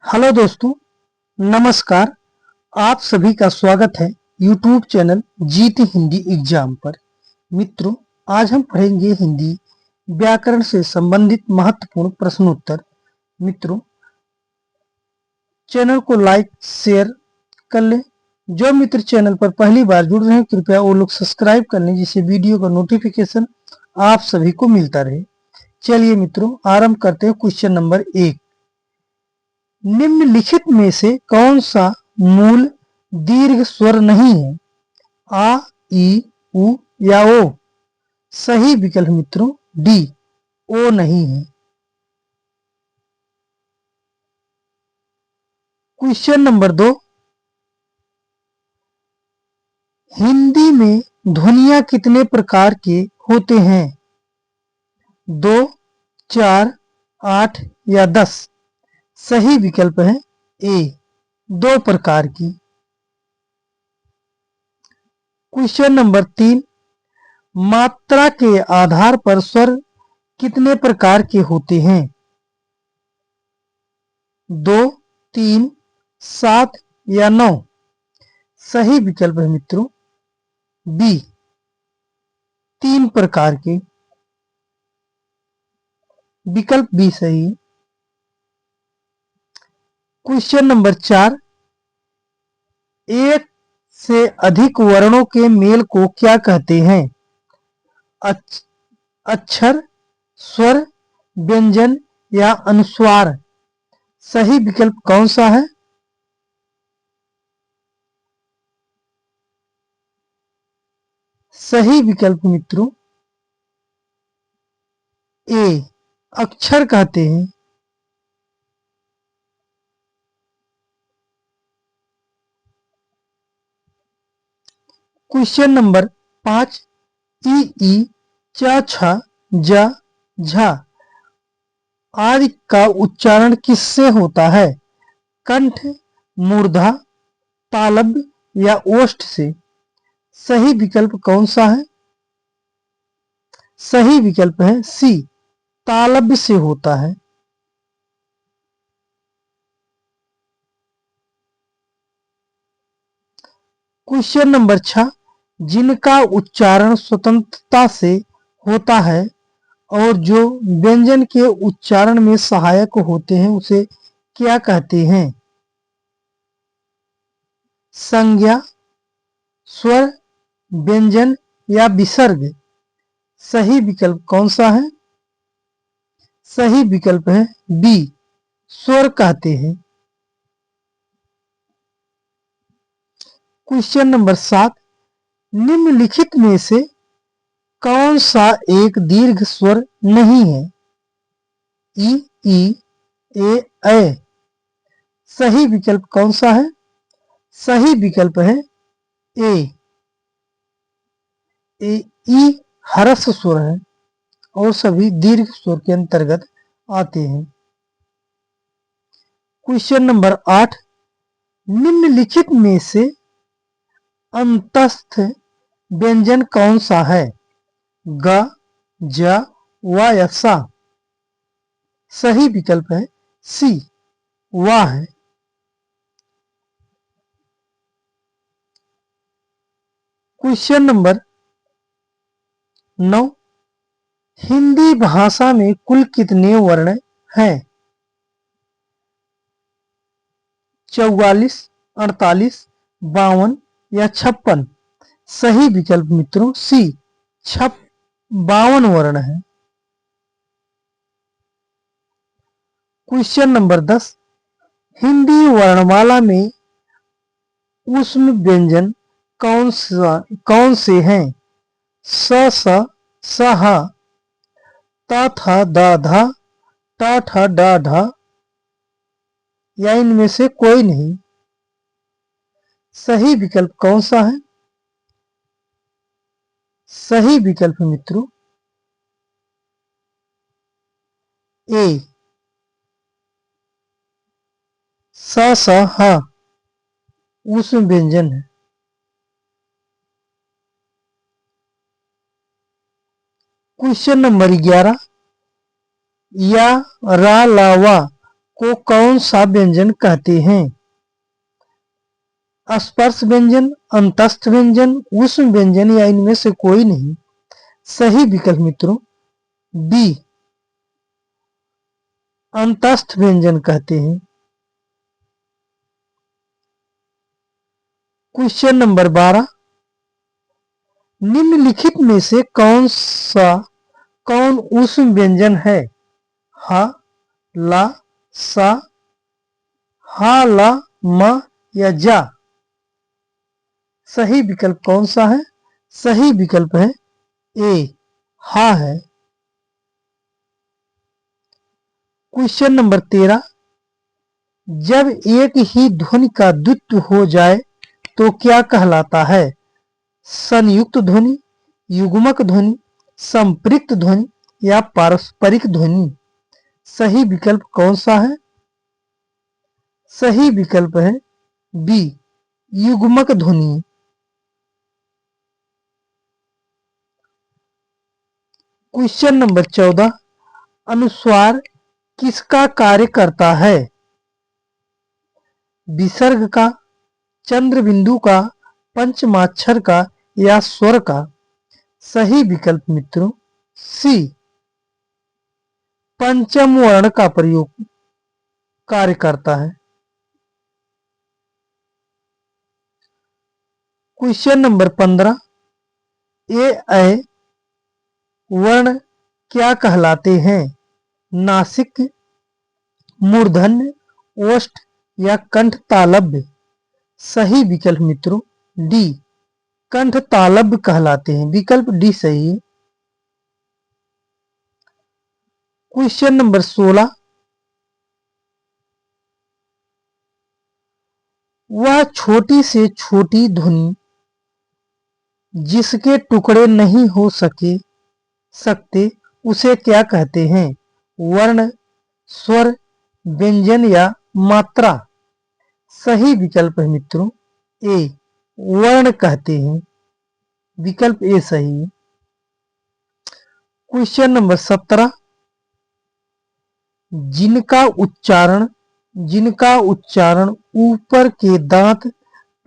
Hello दोस्तों, नमस्कार। आप सभी का स्वागत है यूट्यूब चैनल जीत हिंदी एग्जाम पर। मित्रों, आज हम पढ़ेंगे हिंदी व्याकरण से संबंधित महत्वपूर्ण प्रश्नोत्तर। मित्रों, चैनल को लाइक शेयर कर लें। जो मित्र चैनल पर पहली बार जुड़ रहे हैं, कृपया वो लोग सब्सक्राइब कर लें, जिससे वीडियो का नोटिफिकेशन आप सभी को मिलता रहे। चलिए मित्रों, आरंभ करते हैं। क्वेश्चन नंबर 1, निम्नलिखित में से कौन सा मूल दीर्घ स्वर नहीं है? आ, ई, उ या ओ? सही विकल्प मित्रों डी, ओ नहीं है। क्वेश्चन नंबर 2, हिंदी में ध्वनियां कितने प्रकार के होते हैं? 2, 4, 8 या 10? सही विकल्प है ए, 2 प्रकार की। क्वेश्चन नंबर 3, मात्रा के आधार पर स्वर कितने प्रकार के होते हैं? 2, 3, 7 या 9? सही विकल्प है मित्रों बी, 3 प्रकार के। विकल्प बी सही है। क्वेश्चन नंबर 4, एक से अधिक वर्णों के मेल को क्या कहते हैं? अक्षर, स्वर, व्यंजन या अनुस्वार? सही विकल्प कौन सा है? सही विकल्प मित्रों ए, अक्षर कहते हैं। क्वेश्चन नंबर 5, ई, च, छ, ज, झ आदि का उच्चारण किससे होता है? कंठ, मूर्धा, तालव्य या ओष्ठ से? सही विकल्प कौन सा है? सही विकल्प है सी, तालव्य से होता है। क्वेश्चन नंबर 6, जिनका उच्चारण स्वतंत्रता से होता है और जो व्यंजन के उच्चारण में सहायक होते हैं, उसे क्या कहते हैं? संज्ञा, स्वर, व्यंजन या विसर्ग? सही विकल्प कौन सा है? सही विकल्प है बी, स्वर कहते हैं। क्वेश्चन नंबर 7, निम्नलिखित में से कौन सा एक दीर्घ स्वर नहीं है? ई, ए। सही विकल्प कौन सा है? सही विकल्प है ए, ई ह्रस्व स्वर है और सभी दीर्घ स्वर के अंतर्गत आते हैं। क्वेश्चन नंबर 8, निम्नलिखित में से अंतस्थ व्यंजन कौन सा है? ग, ज, व या सा? सही विकल्प है सी, वा है। क्वेश्चन नंबर 9, हिंदी भाषा में कुल कितने वर्ण हैं? 44, 48, 52 या 56? सही विकल्प मित्रों सी, 52 वर्ण है। क्वेश्चन नंबर 10, हिंदी वर्णमाला में ऊष्म व्यंजन कौन से हैं? स, स, ह, त, थ, द, ध, ट, ठ, ड, ढ या इनमें से कोई नहीं? सही विकल्प कौन सा है? सही विकल्प मित्रों ए, स, ह ऊष्म व्यंजन है। क्वेश्चन नंबर 11, या, रा, ला, वा को कौन सा व्यंजन कहते हैं? स्पर्श व्यंजन, अंतस्थ व्यंजन, ऊष्म व्यंजन या इनमें से कोई नहीं। सही विकल्प मित्रों बी, अंतस्थ व्यंजन कहते हैं। क्वेश्चन नंबर 12, निम्नलिखित में से कौन ऊष्म व्यंजन है? हा, ला, सा, हा, ला, मा या जा? सही विकल्प कौन सा है? सही विकल्प है ए, हा है। क्वेश्चन नंबर 13, जब एक ही ध्वनि का द्वित्व हो जाए तो क्या कहलाता है? संयुक्त ध्वनि, युग्मक ध्वनि, संपृक्त ध्वनि या पारस्परिक ध्वनि? सही विकल्प कौन सा है? सही विकल्प है बी, युग्मक ध्वनि। क्वेश्चन नंबर 14, अनुस्वार किसका कार्य करता है? विसर्ग का, चंद्र बिंदु का, पंचमाक्षर का या स्वर का? सही विकल्प मित्रों सी, पंचम वर्ण का प्रयोग कार्य करता है। क्वेश्चन नंबर 15, ए वर्ण क्या कहलाते हैं? नासिक, मूर्धन्य, ओष्ठ या कंठ तालव्य? सही विकल्प मित्रों डी, कंठ तालव्य कहलाते हैं। विकल्प डी सही है। क्वेश्चन नंबर 16, वह छोटी से छोटी ध्वनि जिसके टुकड़े नहीं हो सकते उसे क्या कहते हैं? वर्ण, स्वर, व्यंजन या मात्रा? सही विकल्प है मित्रों ए, वर्ण कहते हैं। विकल्प ए सही है। क्वेश्चन नंबर 17, जिनका उच्चारण ऊपर के दांत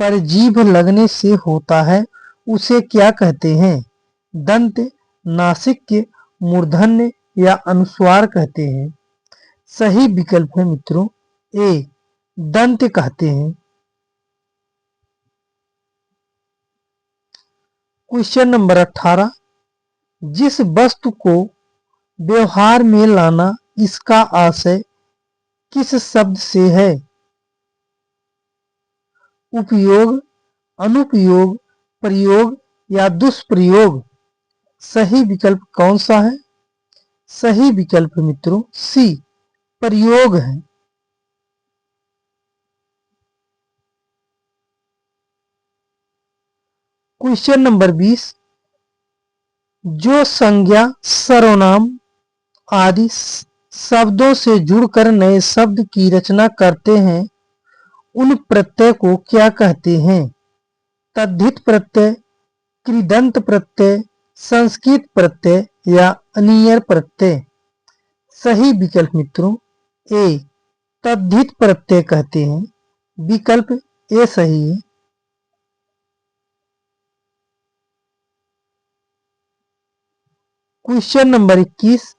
पर जीभ लगने से होता है उसे क्या कहते हैं? दंत, नासिक, मूर्धन्य या अनुस्वार कहते हैं? सही विकल्प है मित्रों ए, दंत कहते हैं। क्वेश्चन नंबर 18, जिस वस्तु को व्यवहार में लाना इसका आशय किस शब्द से है? उपयोग, अनुपयोग, प्रयोग या दुष्प्रयोग? सही विकल्प कौन सा है? सही विकल्प मित्रों सी, प्रयोग है। क्वेश्चन नंबर 20, जो संज्ञा, सर्वनाम आदि शब्दों से जुड़कर नए शब्द की रचना करते हैं उन प्रत्यय को क्या कहते हैं? तद्धित प्रत्यय, कृदंत प्रत्यय, संस्कृत प्रत्यय या अनियर प्रत्यय? सही विकल्प मित्रों ए, तद्धित प्रत्यय कहते हैं। विकल्प ए सही है। क्वेश्चन नंबर 21,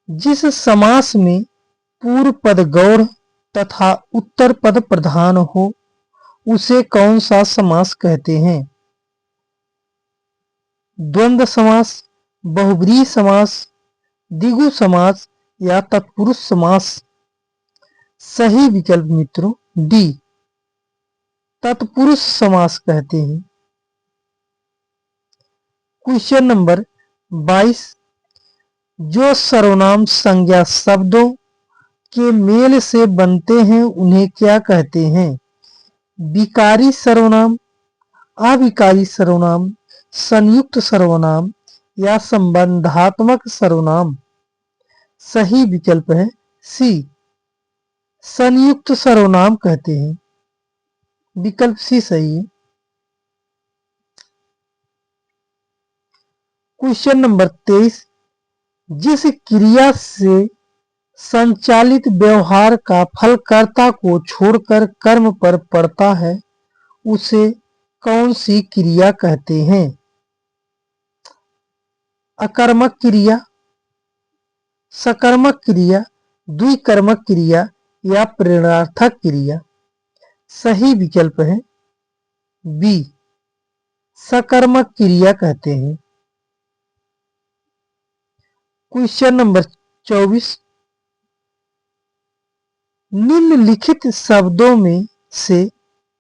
जिस समास में पूर्व पद गौड़ तथा उत्तर पद प्रधान हो उसे कौन सा समास कहते हैं? द्वंद्व समास, बहुब्रीहि समास, द्विगु समास या तत्पुरुष समास? सही विकल्प मित्रों डी, तत्पुरुष समास कहते हैं। क्वेश्चन नंबर 22, जो सर्वनाम संज्ञा शब्दों के मेल से बनते हैं उन्हें क्या कहते हैं? विकारी सर्वनाम, अविकारी सर्वनाम, संयुक्त सर्वनाम या संबंधात्मक सर्वनाम? सही विकल्प है सी, संयुक्त सर्वनाम कहते हैं। विकल्प सी सही है। क्वेश्चन नंबर 23, जिस क्रिया से संचालित व्यवहार का फल कर्ता को छोड़कर कर्म पर पड़ता है उसे कौन सी क्रिया कहते हैं? अकर्मक क्रिया, सकर्मक क्रिया, द्विकर्मक क्रिया या प्रेरणार्थक क्रिया? सही विकल्प है बी, सकर्मक क्रिया कहते हैं। क्वेश्चन नंबर 24, निम्नलिखित शब्दों में से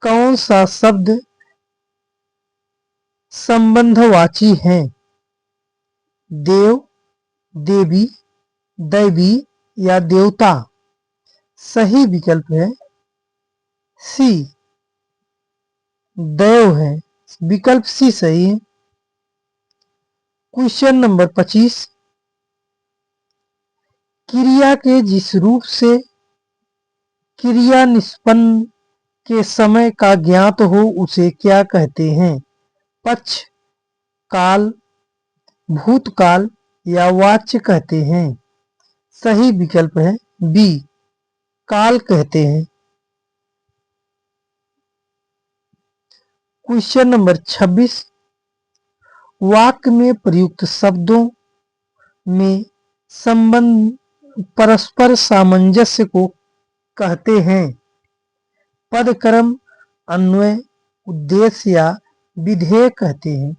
कौन सा शब्द संबंधवाची है? देव, देवी, दैवी या देवता? सही विकल्प है सी, देव है। विकल्प सी सही है। क्वेश्चन नंबर 25, क्रिया के जिस रूप से क्रिया निष्पन्न के समय का ज्ञात हो उसे क्या कहते हैं? पक्ष, काल, भूतकाल या वाच्य कहते हैं? सही विकल्प है बी, काल कहते हैं। क्वेश्चन नंबर 26, वाक्य में प्रयुक्त शब्दों में संबंध परस्पर सामंजस्य को कहते हैं? पद, कर्म, अन्वय, उद्देश्य या विधेय कहते हैं?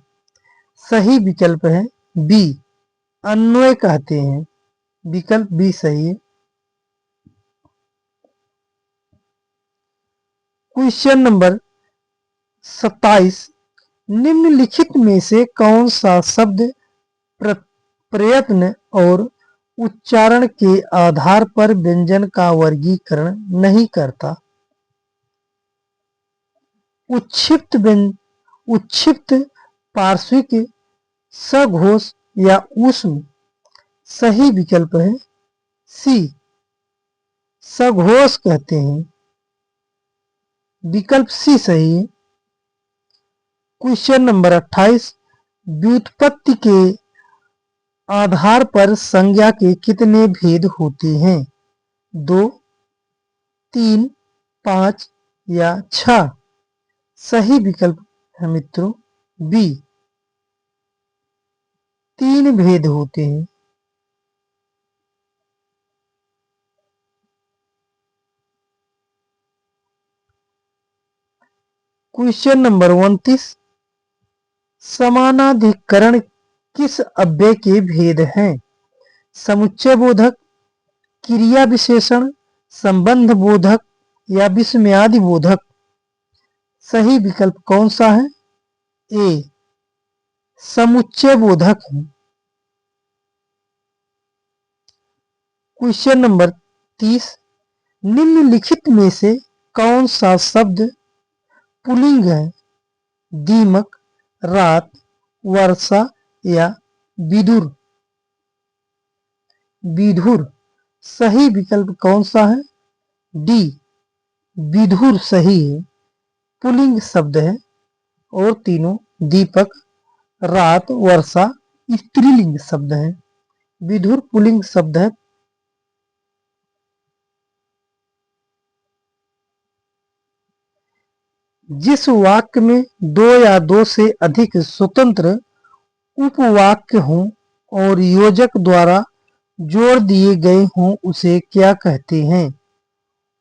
सही विकल्प है बी, अन्वय कहते हैं। विकल्प बी सही है। क्वेश्चन नंबर 27, निम्नलिखित में से कौन सा शब्द प्रयत्न और उच्चारण के आधार पर व्यंजन का वर्गीकरण नहीं करता? उच्छिप्त, पार्श्विक, सघोष या ऊष्म? सही विकल्प है सी, सघोष कहते हैं। विकल्प सी सही है। क्वेश्चन नंबर 28, व्युत्पत्ति के आधार पर संज्ञा के कितने भेद होते हैं? 2, 3, 5 या 6? सही विकल्प है मित्रों बी, 3 भेद होते हैं। क्वेश्चन नंबर 29, समानाधिकरण किस अव्यय के भेद हैं? समुच्चय बोधक, क्रिया विशेषण, संबंध बोधक या विस्मयादि बोधक? सही विकल्प कौन सा है? ए, समुच्चय बोधक है। क्वेश्चन नंबर 30, निम्नलिखित में से कौन सा शब्द पुल्लिंग है? दीमक, रात, वर्षा या विदुर? विधुर। सही विकल्प कौन सा है? डी, विधुर सही है। पुल्लिंग शब्द है और तीनों दीपक, रात, वर्षा स्त्रीलिंग शब्द है। विधुर पुल्लिंग शब्द है। जिस वाक्य में दो या दो से अधिक स्वतंत्र उपवाक्य हों और योजक द्वारा जोड़ दिए गए हों उसे क्या कहते हैं?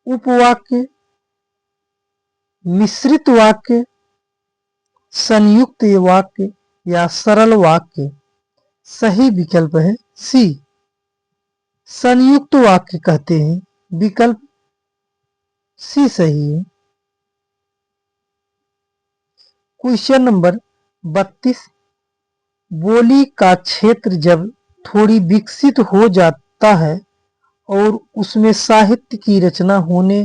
उपवाक्य, मिश्रित वाक्य, संयुक्त वाक्य या सरल वाक्य? सही विकल्प है सी, संयुक्त वाक्य कहते हैं। विकल्प सी सही है। क्वेश्चन नंबर 32, बोली का क्षेत्र जब थोड़ी विकसित हो जाता है और उसमें साहित्य की रचना होने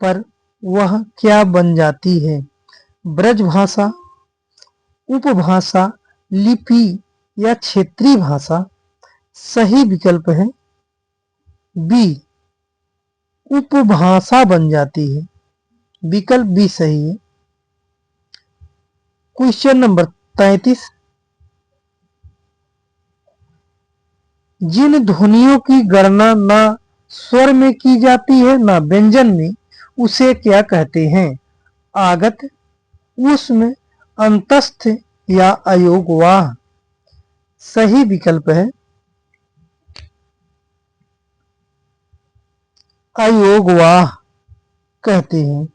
पर वह क्या बन जाती है? ब्रजभाषा, उपभाषा, लिपि या क्षेत्रीय भाषा? सही विकल्प है बी, उपभाषा बन जाती है। विकल्प बी सही है। क्वेश्चन नंबर 33, जिन ध्वनियों की गणना ना स्वर में की जाती है ना व्यंजन में, उसे क्या कहते हैं? आगत, ऊष्म, अंतस्थ या अयोगवाह? सही विकल्प है अयोगवाह कहते हैं।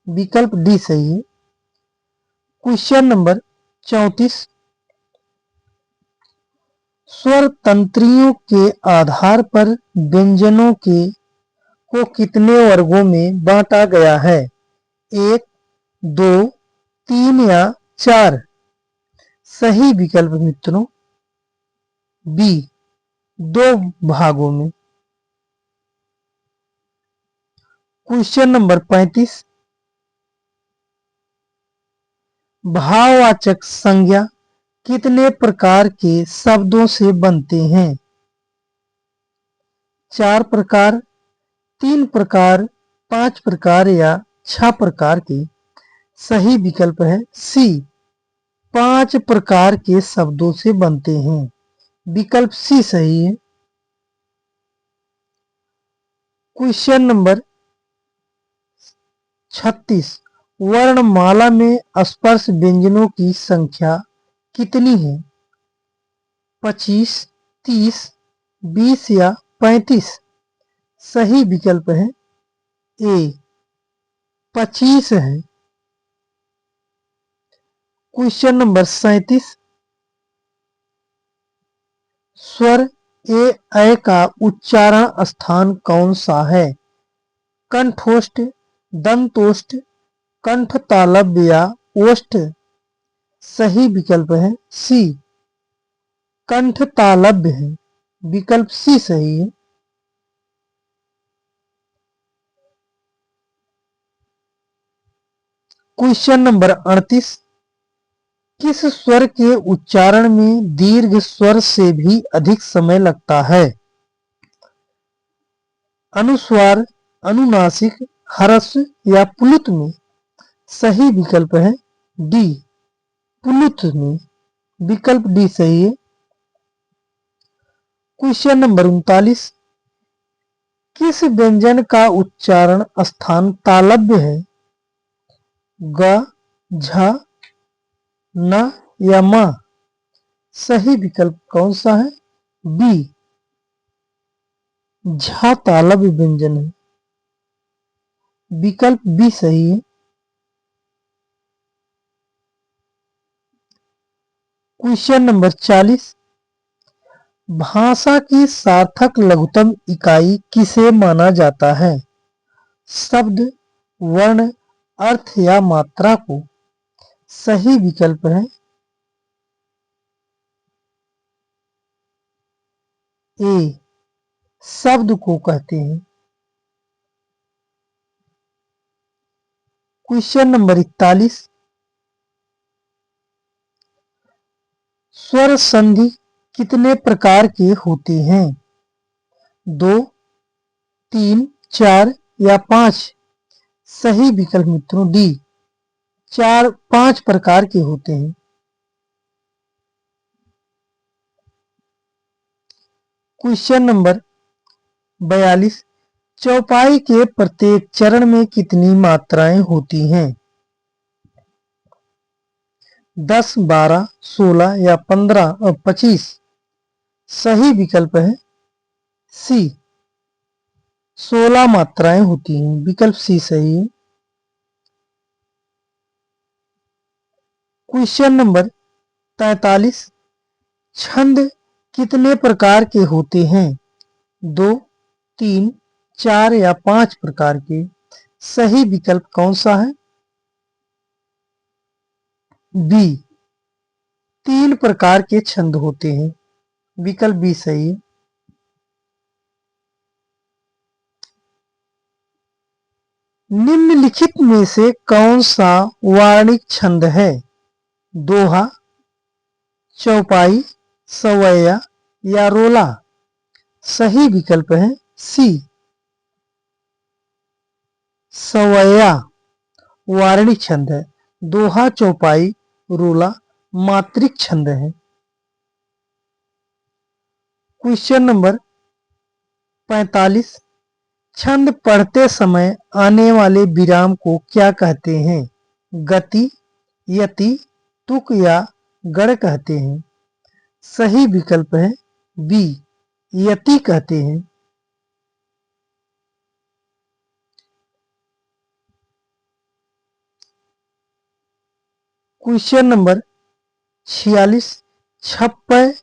विकल्प डी सही है। Question number 34। स्वर तंत्रियों के आधार पर व्यंजनों के को कितने वर्गों में बांटा गया है? 1, 2, 3 या 4? सही विकल्प मित्रों बी, 2 भागों में। Question number 35। भाववाचक संज्ञा कितने प्रकार के शब्दों से बनते हैं? 4 प्रकार, 3 प्रकार, 5 प्रकार या 6 प्रकार के? सही विकल्प है सी, 5 प्रकार के शब्दों से बनते हैं। विकल्प सी सही है। Question number 36। वर्णमाला में स्पर्श व्यंजनों की संख्या कितनी है? 25, 30, 20 या 35? सही विकल्प है ए, 25 है। Question number 37। स्वर ए का उच्चारण स्थान कौन सा है? कंठोष्ठ, दंतोष्ठ, कंठतालव्य या ओष्ठ? सही विकल्प है सी, कंठतालव्य है। विकल्प सी सही है। Question number 38। किस स्वर के उच्चारण में दीर्घ स्वर से भी अधिक समय लगता है? अनुस्वार, अनुनासिक, ह्रस्व या प्लुत में? सही विकल्प है डी, प्लुत में। विकल्प डी सही है। Question number 39। किस व्यंजन का उच्चारण स्थान तालव्य है? ग, झ, न या म? सही विकल्प कौन सा है? बी, झ तालव्य व्यंजन है। विकल्प बी सही है। Question number 40। भाषा की सार्थक लघुत्तम इकाई किसे माना जाता है? शब्द, वर्ण, अर्थ या मात्रा को? सही विकल्प है ए, शब्द को कहते हैं। Question number 41। स्वर संधि कितने प्रकार के होते हैं? 2, 3, 4 या 5? सही विकल्प मित्रों डी, 5 प्रकार के होते हैं। Question number 42। चौपाई के प्रत्येक चरण में कितनी मात्राएं होती हैं? 10, 12, 16 या 15 और 25? सही विकल्प है सी, 16 मात्राएं होती हैं। विकल्प सी सही है। Question number 43। छंद कितने प्रकार के होते हैं? 2, 3, 4 या 5 प्रकार के? सही विकल्प कौन सा है? बी, 3 प्रकार के छंद होते हैं। विकल्प बी सही है। निम्नलिखित में से कौन सा वार्णिक छंद है? दोहा, चौपाई, सवैया या रोला? सही विकल्प है सी, सवैया वार्णिक छंद है। दोहा, चौपाई, रोला मात्रिक छंद है। Question number 45। छंद पढ़ते समय आने वाले विराम को क्या कहते हैं? गति, यति, तुक या गढ़ कहते हैं। सही विकल्प है बी, यति कहते हैं। Question number 46। छप्पय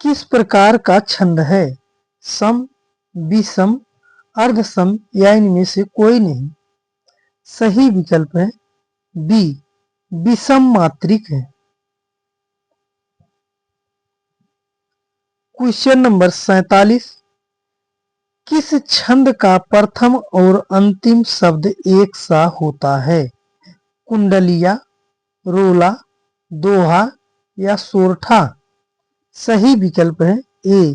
किस प्रकार का छंद है? सम, विषम, अर्धसम या इनमें से कोई नहीं। सही विकल्प है बी, विषम मात्रिक है। Question number 47। किस छंद का प्रथम और अंतिम शब्द एक सा होता है? कुंडलिया, रोला, दोहा या सोरठा। सही विकल्प है ए,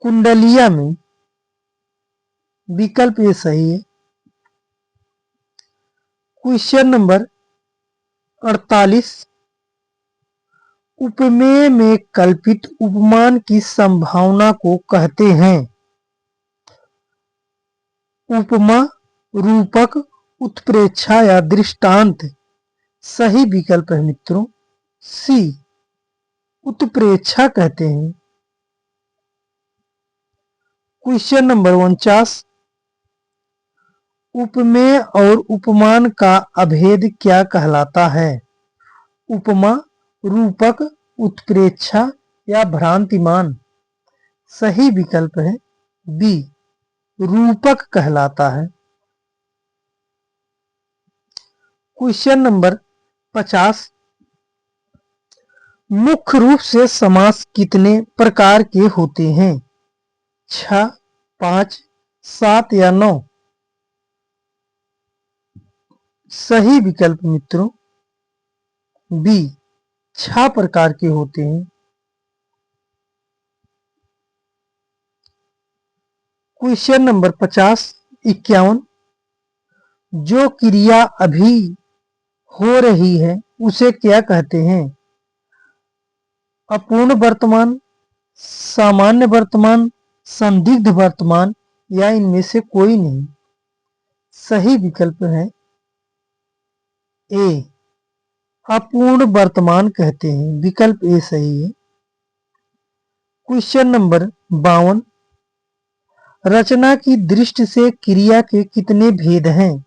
कुंडलिया में। विकल्प ए सही है। Question number 48। उपमेय में कल्पित उपमान की संभावना को कहते हैं? उपमा, रूपक, उत्प्रेक्षा या दृष्टांत। सही विकल्प है मित्रों सी, उत्प्रेक्षा कहते हैं। Question number 49। उपमेय और उपमान का अभेद क्या कहलाता है? उपमा, रूपक, उत्प्रेक्षा या भ्रांतिमान। सही विकल्प है बी, रूपक कहलाता है। Question number 50। मुख्य रूप से समास कितने प्रकार के होते हैं? 6, 5, 7 या 9। सही विकल्प मित्रों बी, 6 प्रकार के होते हैं। Question number 51। जो क्रिया अभी हो रही है उसे क्या कहते हैं? अपूर्ण वर्तमान, सामान्य वर्तमान, संदिग्ध वर्तमान या इनमें से कोई नहीं। सही विकल्प है ए, अपूर्ण वर्तमान कहते हैं। विकल्प ए सही है। Question number 52। रचना की दृष्टि से क्रिया के कितने भेद हैं?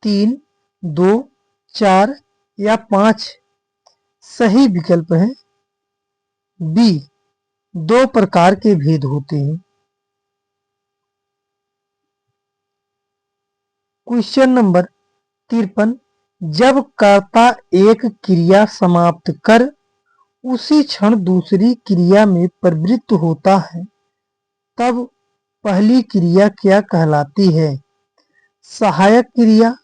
3, 2, 4 या 5। सही विकल्प है बी, 2 प्रकार के भेद होते हैं। Question number 53। जब कर्ता एक क्रिया समाप्त कर उसी क्षण दूसरी क्रिया में प्रवृत्त होता है तब पहली क्रिया क्या कहलाती है? सहायक क्रिया,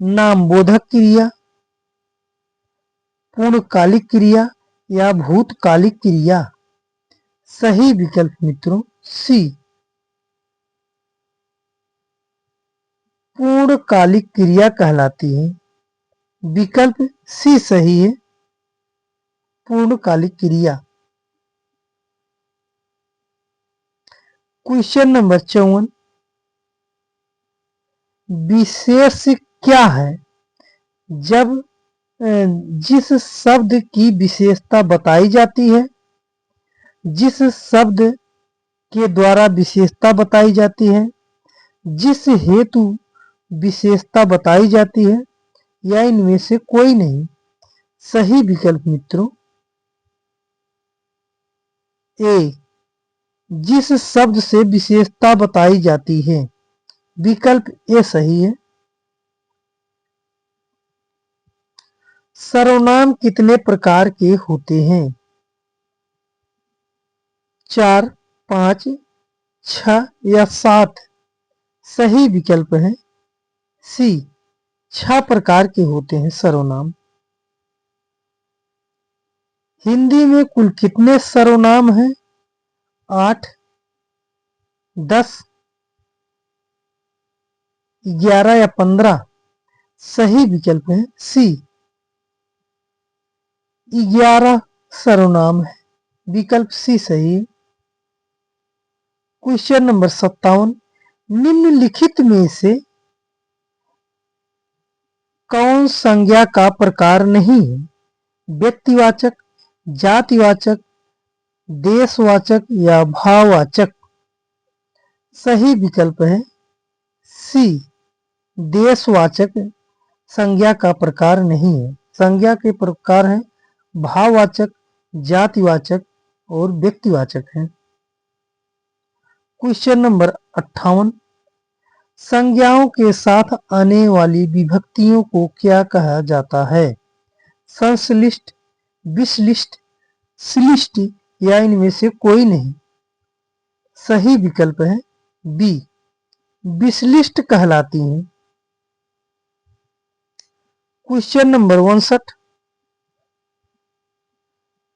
नामबोधक क्रिया, पूर्णकालिक क्रिया या भूतकालिक क्रिया। सही विकल्प मित्रों सी, पूर्णकालिक क्रिया कहलाती है। विकल्प सी सही है, पूर्णकालिक क्रिया। Question number 54। विशेष क्या है? जब जिस शब्द की विशेषता बताई जाती है, जिस शब्द के द्वारा विशेषता बताई जाती है, जिस हेतु विशेषता बताई जाती है या इनमें से कोई नहीं। सही विकल्प मित्रों ए, जिस शब्द से विशेषता बताई जाती है। विकल्प ए सही है। सर्वनाम कितने प्रकार के होते हैं? 4, 5, 6 या 7। सही विकल्प है सी, 6 प्रकार के होते हैं सर्वनाम। हिंदी में कुल कितने सर्वनाम हैं? 8, 10, 11 या 15। सही विकल्प है सी, 11 सर्वनाम है। विकल्प सी सही है। क्वेश्चन नंबर 57, निम्नलिखित में से कौन संज्ञा का प्रकार नहीं है? व्यक्तिवाचक, जातिवाचक, देशवाचक या भाववाचक? सही विकल्प है सी, देशवाचक संज्ञा का प्रकार नहीं है। संज्ञा के प्रकार हैं भाववाचक, जातिवाचक और व्यक्तिवाचक हैं। क्वेश्चन नंबर 58, संज्ञाओं के साथ आने वाली विभक्तियों को क्या कहा जाता है? संश्लिष्ट, विश्लिष्ट, श्लिष्ट या इनमें से कोई नहीं? सही विकल्प है बी, विश्लिष्ट कहलाती हैं। क्वेश्चन नंबर 59,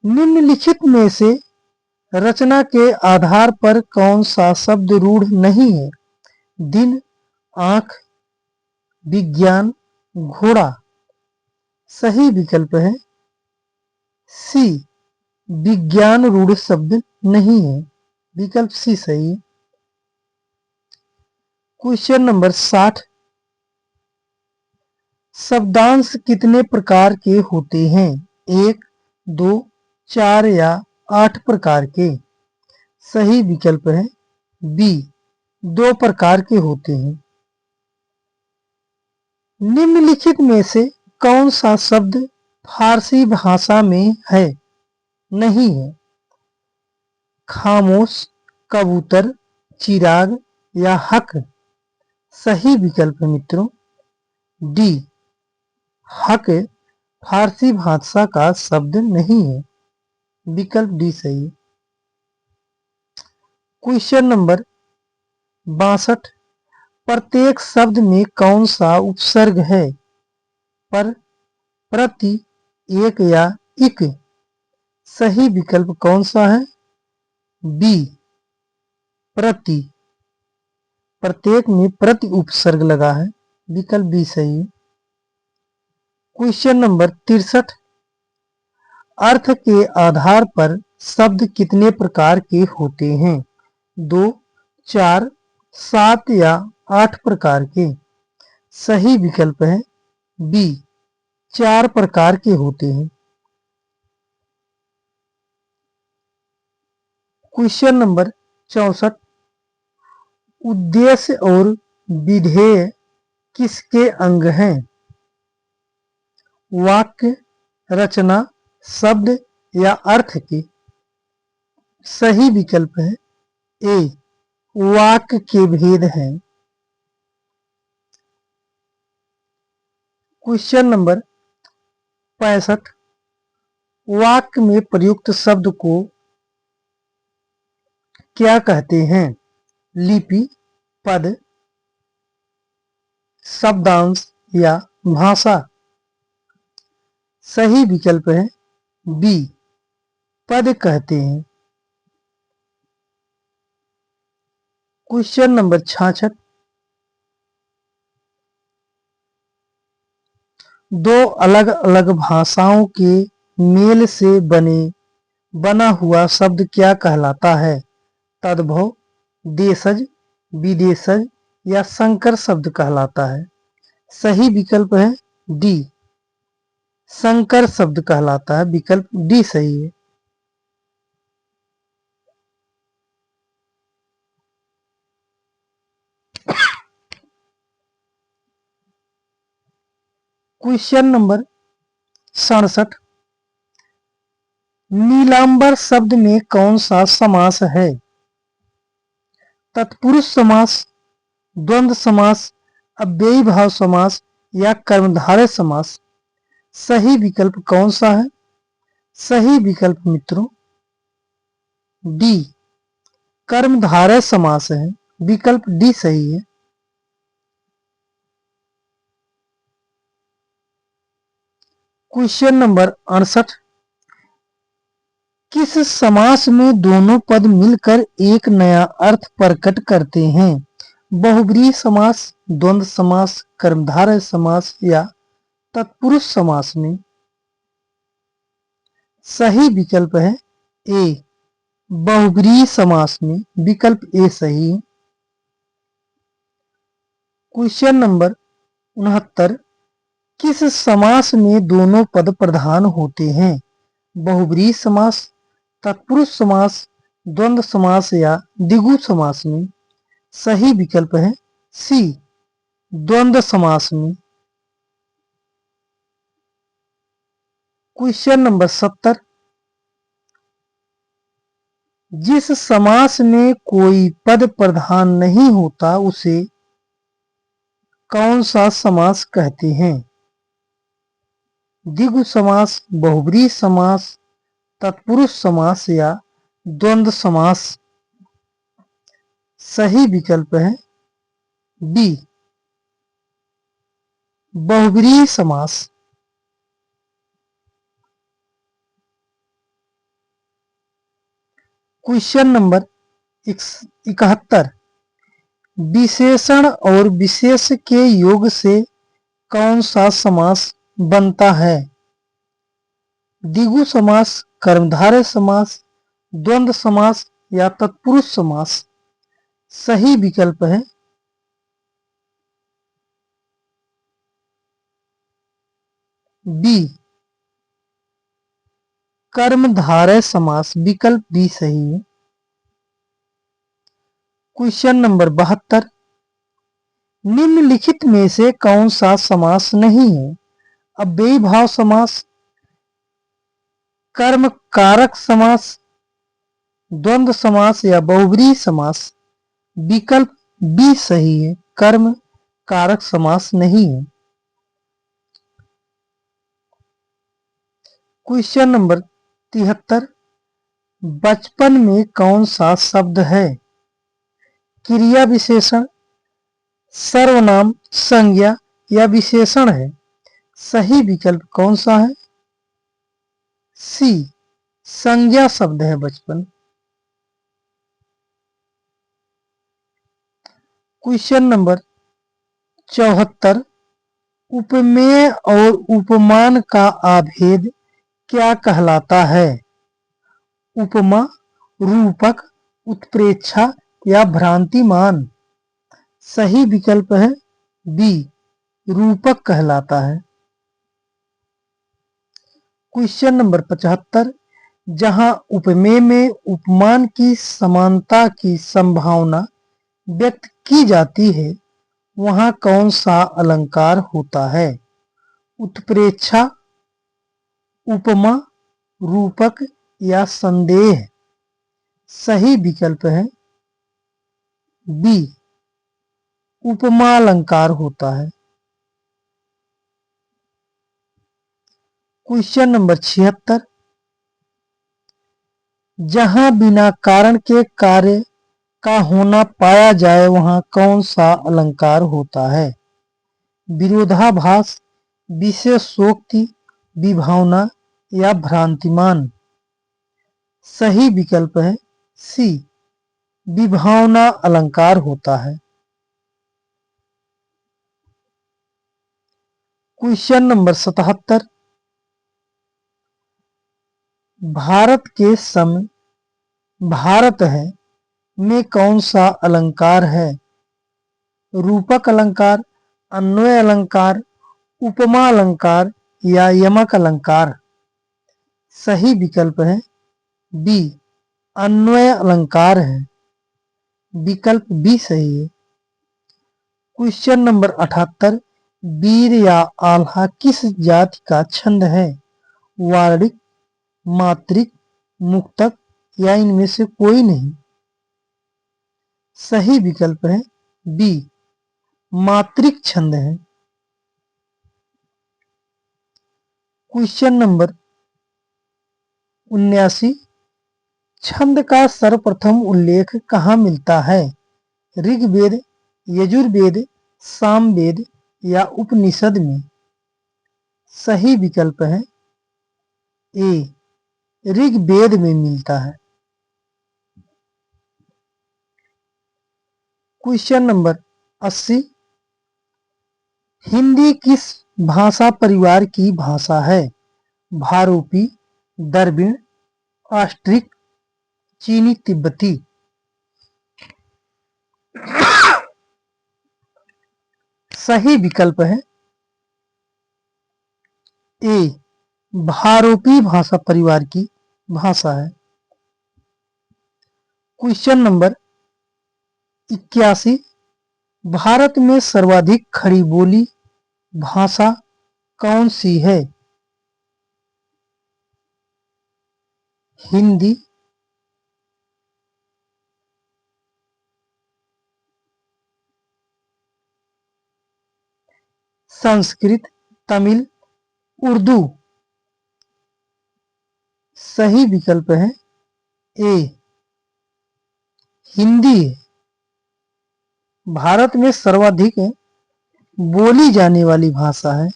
निम्नलिखित में से रचना के आधार पर कौन सा शब्द रूढ़ नहीं है? दिन, आंख, विज्ञान, घोड़ा? सही विकल्प है सी, विज्ञान रूढ़ शब्द नहीं है। विकल्प सी सही है। क्वेश्चन नंबर 60, शब्दांश कितने प्रकार के होते हैं? 1, 2, 4 या 8 प्रकार के? सही विकल्प है बी, 2 प्रकार के होते हैं। निम्नलिखित में से कौन सा शब्द फारसी भाषा में है? नहीं है? खामोश, कबूतर, चिराग या हक? सही विकल्प है मित्रों डी, हक फारसी भाषा का शब्द नहीं है। विकल्प डी सही है। क्वेश्चन नंबर 62, प्रत्येक शब्द में कौन सा उपसर्ग है? पर, प्रति, एक या इक? सही विकल्प कौन सा है? बी, प्रति। प्रत्येक में प्रति उपसर्ग लगा है। विकल्प बी सही है। क्वेश्चन नंबर 63, अर्थ के आधार पर शब्द कितने प्रकार के होते हैं? 2, 4, 7 या 8 प्रकार के? सही विकल्प है बी, 4 प्रकार के होते हैं। क्वेश्चन नंबर 64, उद्देश्य और विधेय किसके अंग हैं? वाक्य, रचना, शब्द या अर्थ के? सही विकल्प है ए, वाक्य के भेद हैं। क्वेश्चन नंबर 65, वाक्य में प्रयुक्त शब्द को क्या कहते हैं? लिपि, पद, शब्दांश या भाषा? सही विकल्प है बी, पद कहते हैं। क्वेश्चन नंबर 66, 2 अलग अलग भाषाओं के मेल से बना हुआ शब्द क्या कहलाता है? तद्भव, देशज, विदेशज या संकर शब्द कहलाता है? सही विकल्प है डी, संकर शब्द कहलाता है। विकल्प डी सही है। क्वेश्चन नंबर 67, नीलांबर शब्द में कौन सा समास है? तत्पुरुष समास, द्वंद्व समास, अव्ययी भाव समास या कर्मधारय समास? सही विकल्प कौन सा है? सही विकल्प मित्रों डी, कर्मधारय समास है। विकल्प डी सही है। क्वेश्चन नंबर 68, किस समास में दोनों पद मिलकर एक नया अर्थ प्रकट करते हैं? बहुब्रीहि समास, द्वंद्व समास, कर्मधारय समास या तत्पुरुष समास में? सही विकल्प है ए, बहुब्रीहि समास में विकल्प ए सही है। क्वेश्चन नंबर 69, किस समास में दोनों पद प्रधान होते हैं? बहुब्रीहि समास, तत्पुरुष समास, द्वंद्व समास या द्विगु समास में? सही विकल्प है सी, द्वंद्व समास में। क्वेश्चन नंबर 70, जिस समास में कोई पद प्रधान नहीं होता उसे कौन सा समास कहते हैं? द्विगु समास, बहुब्रीहि समास, तत्पुरुष समास या द्वंद्व समास? सही विकल्प है बी, बहुब्रीहि समास। क्वेश्चन नंबर 71, विशेषण और विशेष के योग से कौन सा समास बनता है? द्विगु समास, कर्मधारय समास, द्वंद्व समास या तत्पुरुष समास? सही विकल्प है बी, कर्मधारय समास। विकल्प बी सही है। क्वेश्चन नंबर 72, निम्नलिखित में से कौन सा समास नहीं है? अव्ययी भाव समास, कर्म कारक समास, द्वंद्व समास या बहुब्रीहि समास? विकल्प बी सही है, कर्म कारक समास नहीं है। क्वेश्चन नंबर 73, बचपन में कौन सा शब्द है? क्रिया विशेषण, सर्वनाम, संज्ञा या विशेषण है? सही विकल्प कौन सा है? सी, संज्ञा शब्द है बचपन। क्वेश्चन नंबर 74, उपमेय और उपमान का आभेद क्या कहलाता है? उपमा, रूपक, उत्प्रेक्षा या भ्रांतिमान? सही विकल्प है बी, रूपक कहलाता है। क्वेश्चन नंबर 75, जहां उपमेय में उपमान की समानता की संभावना व्यक्त की जाती है वहां कौन सा अलंकार होता है? उत्प्रेक्षा, उपमा, रूपक या संदेह? सही विकल्प है बी, उपमा अलंकार होता है। क्वेश्चन नंबर 76, जहां बिना कारण के कार्य का होना पाया जाए वहां कौन सा अलंकार होता है? विरोधाभास, विशेषोक्ति, विभावना या भ्रांतिमान? सही विकल्प है सी, विभावना अलंकार होता है। क्वेश्चन नंबर 77, भारत के सम भारत है में कौन सा अलंकार है? रूपक अलंकार, अन्वय अलंकार, उपमा अलंकार या यमक अलंकार? सही विकल्प है बी, अन्वय अलंकार है। विकल्प बी सही है। क्वेश्चन नंबर 78, वीर या आल्हा किस जाति का छंद है? वार्णिक, मात्रिक, मुक्तक या इनमें से कोई नहीं? सही विकल्प है बी, मात्रिक छंद है। क्वेश्चन नंबर 79, छंद का सर्वप्रथम उल्लेख कहाँ मिलता है? ऋग्वेद, यजुर्वेद, सामवेद या उपनिषद में? सही विकल्प है ए, ऋग्वेद में मिलता है। क्वेश्चन नंबर 80, हिंदी किस भाषा परिवार की भाषा है? भारूपी, द्रविड़, ऑस्ट्रिक, चीनी तिब्बती। सही विकल्प है ए, भारोपी भाषा परिवार की भाषा है। क्वेश्चन नंबर 81, भारत में सर्वाधिक खड़ी बोली भाषा कौन सी है? हिंदी, संस्कृत, तमिल, उर्दू। सही विकल्प है ए, हिंदी है। भारत में सर्वाधिक बोली जाने वाली भाषा है।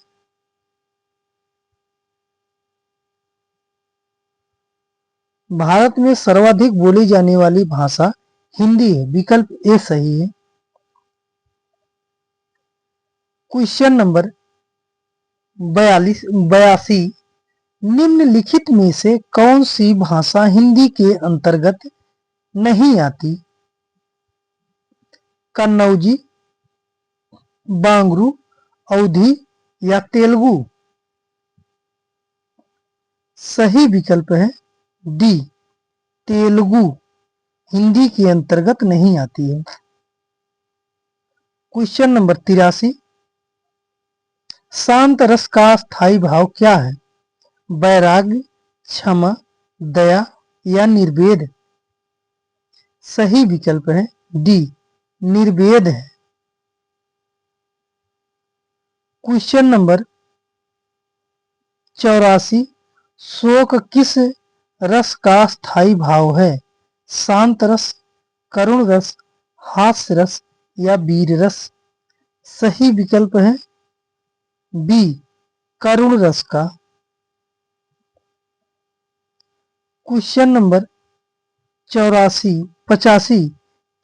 भारत में सर्वाधिक बोली जाने वाली भाषा हिंदी है। विकल्प ए सही है। क्वेश्चन नंबर 82, निम्नलिखित में से कौन सी भाषा हिंदी के अंतर्गत नहीं आती? कन्नौजी, बांगरू, अवधी या तेलुगु। सही विकल्प है डी, तेलुगु हिंदी के अंतर्गत नहीं आती है। क्वेश्चन नंबर 83, शांत रस का स्थायी भाव क्या है? वैराग्य, क्षमा, दया या निर्वेद। सही विकल्प है डी, निर्वेद है। क्वेश्चन नंबर 84, शोक किस रस का स्थायी भाव है? शांत रस, करुण रस, हास्य रस या वीर रस। सही विकल्प है बी, करुण रस का। क्वेश्चन नंबर 85,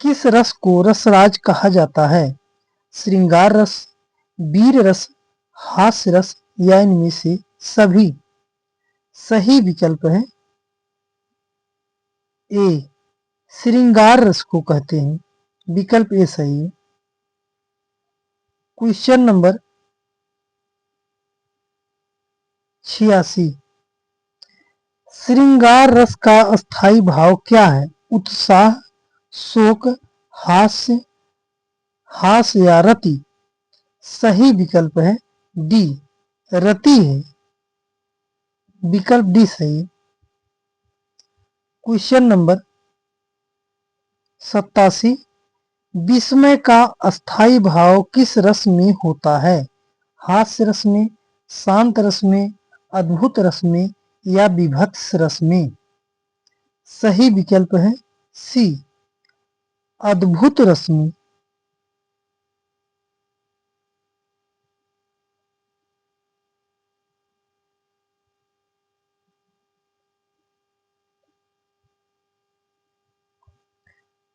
किस रस को रसराज कहा जाता है? श्रृंगार रस, वीर रस, हास्य रस या इनमें से सभी। सही विकल्प है ए, श्रृंगार रस को कहते हैं। विकल्प ए सही है। क्वेश्चन नंबर 86, श्रृंगार रस का स्थायी भाव क्या है? उत्साह, शोक, हास्य, हास्य या रति। सही विकल्प है डी, रति है। विकल्प डी सही है। क्वेश्चन नंबर 87, विस्मय का अस्थायी भाव किस रस में होता है? हास्य रस में, शांत रस में, अद्भुत रस में या विभत्स रस में। सही विकल्प है सी, अद्भुत रस में।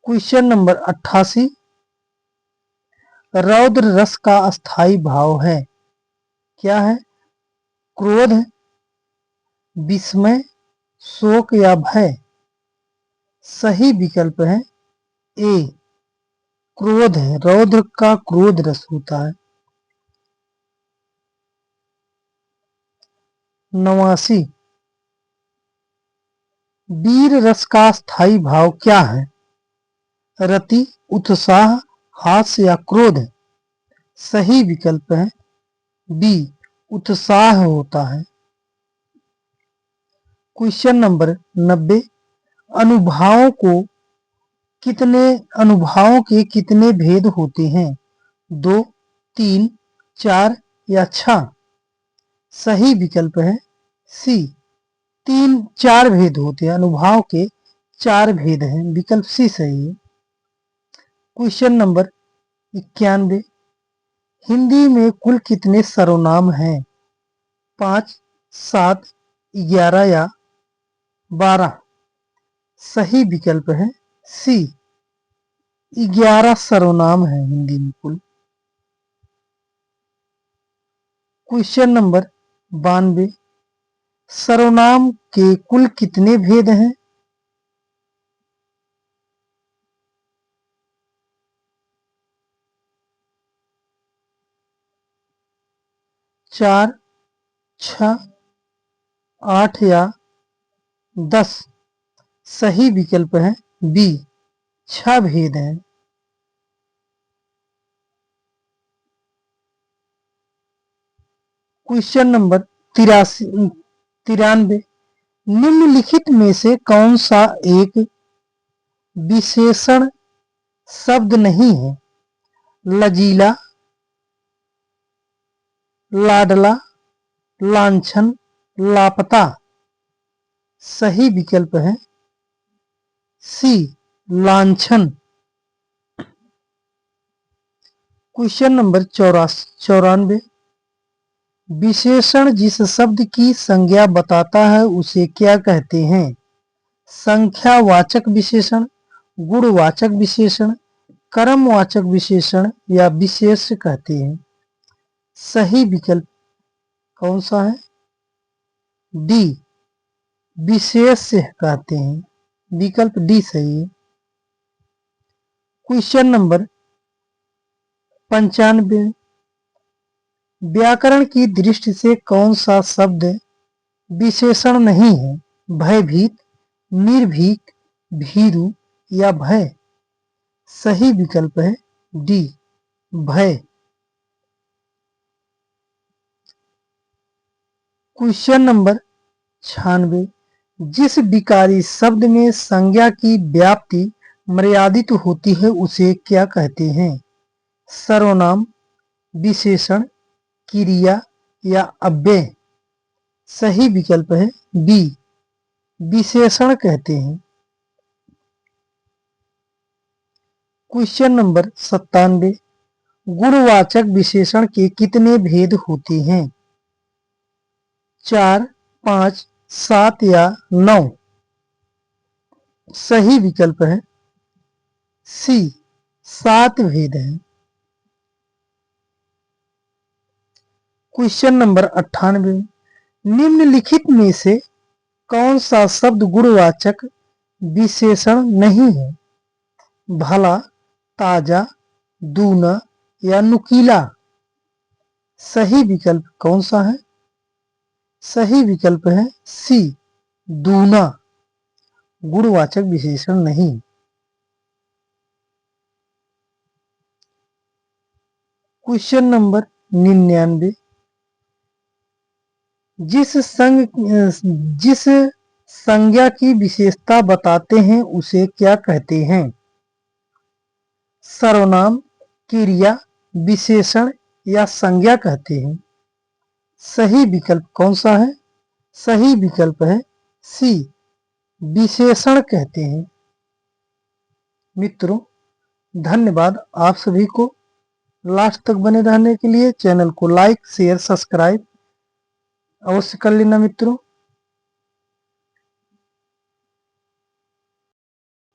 क्वेश्चन नंबर 88, रौद्र रस का अस्थायी भाव है क्या है? क्रोध, विस्मय, शोक या भय। सही विकल्प है ए, क्रोध है। रौद्र का क्रोध रस होता है। 89, वीर रस का स्थायी भाव क्या है? रति, उत्साह, हास्य या क्रोध। सही विकल्प है बी, उत्साह होता है। क्वेश्चन नंबर 90, अनुभावों को कितने अनुभावों के कितने भेद होते हैं? 2, 3, 4 या 6। सही विकल्प है सी, 4 भेद होते हैं। अनुभाव के 4 भेद हैं। विकल्प सी सही है। क्वेश्चन नंबर 91, हिंदी में कुल कितने सर्वनाम हैं? 5, 7, 11 या 12। सही विकल्प है सी, 11 सर्वनाम है हिंदी में कुल। क्वेश्चन नंबर 92, सर्वनाम के कुल कितने भेद हैं? 4, 6, 8 या 10। सही विकल्प है बी, 6 भेद हैं। Question number 93। निम्नलिखित में से कौन सा एक विशेषण शब्द नहीं है? लजीला, लाडला, लांछन, लापता। सही विकल्प है सी, लांछन। Question number 94। विशेषण जिस शब्द की संज्ञा बताता है उसे क्या कहते हैं? संख्यावाचक विशेषण, गुणवाचक विशेषण, कर्मवाचक विशेषण या विशेष कहते हैं। सही विकल्प कौन सा है? डी, विशेष कहते हैं। विकल्प डी सही है। Question number 95। व्याकरण की दृष्टि से कौन सा शब्द विशेषण नहीं है? भयभीत, निर्भीक, भीरु या भय। सही विकल्प है डी, भय। Question number 96। जिस विकारी शब्द में संज्ञा की व्याप्ति मर्यादित होती है उसे क्या कहते हैं? सर्वनाम, विशेषण, क्रिया या अव्यय। सही विकल्प है बी, विशेषण कहते हैं। Question number 97। गुणवाचक विशेषण के कितने भेद होते हैं? 4, 5, 7 या 9। सही विकल्प है सी, 7 भेद हैं। Question number 98। निम्नलिखित में से कौन सा शब्द गुणवाचक विशेषण नहीं है? भला, ताजा, दूना या नुकीला। सही विकल्प कौन सा है? सही विकल्प है सी, दूना, गुणवाचक विशेषण नहीं। Question number 99। जिस संज्ञा की विशेषता बताते हैं उसे क्या कहते हैं? सर्वनाम, क्रिया, विशेषण या संज्ञा कहते हैं। सही विकल्प कौन सा है? सही विकल्प है सी, विशेषण कहते हैं। मित्रों, धन्यवाद आप सभी को लास्ट तक बने रहने के लिए। चैनल को लाइक, शेयर, सब्सक्राइब अवश्य कर लेना मित्रों।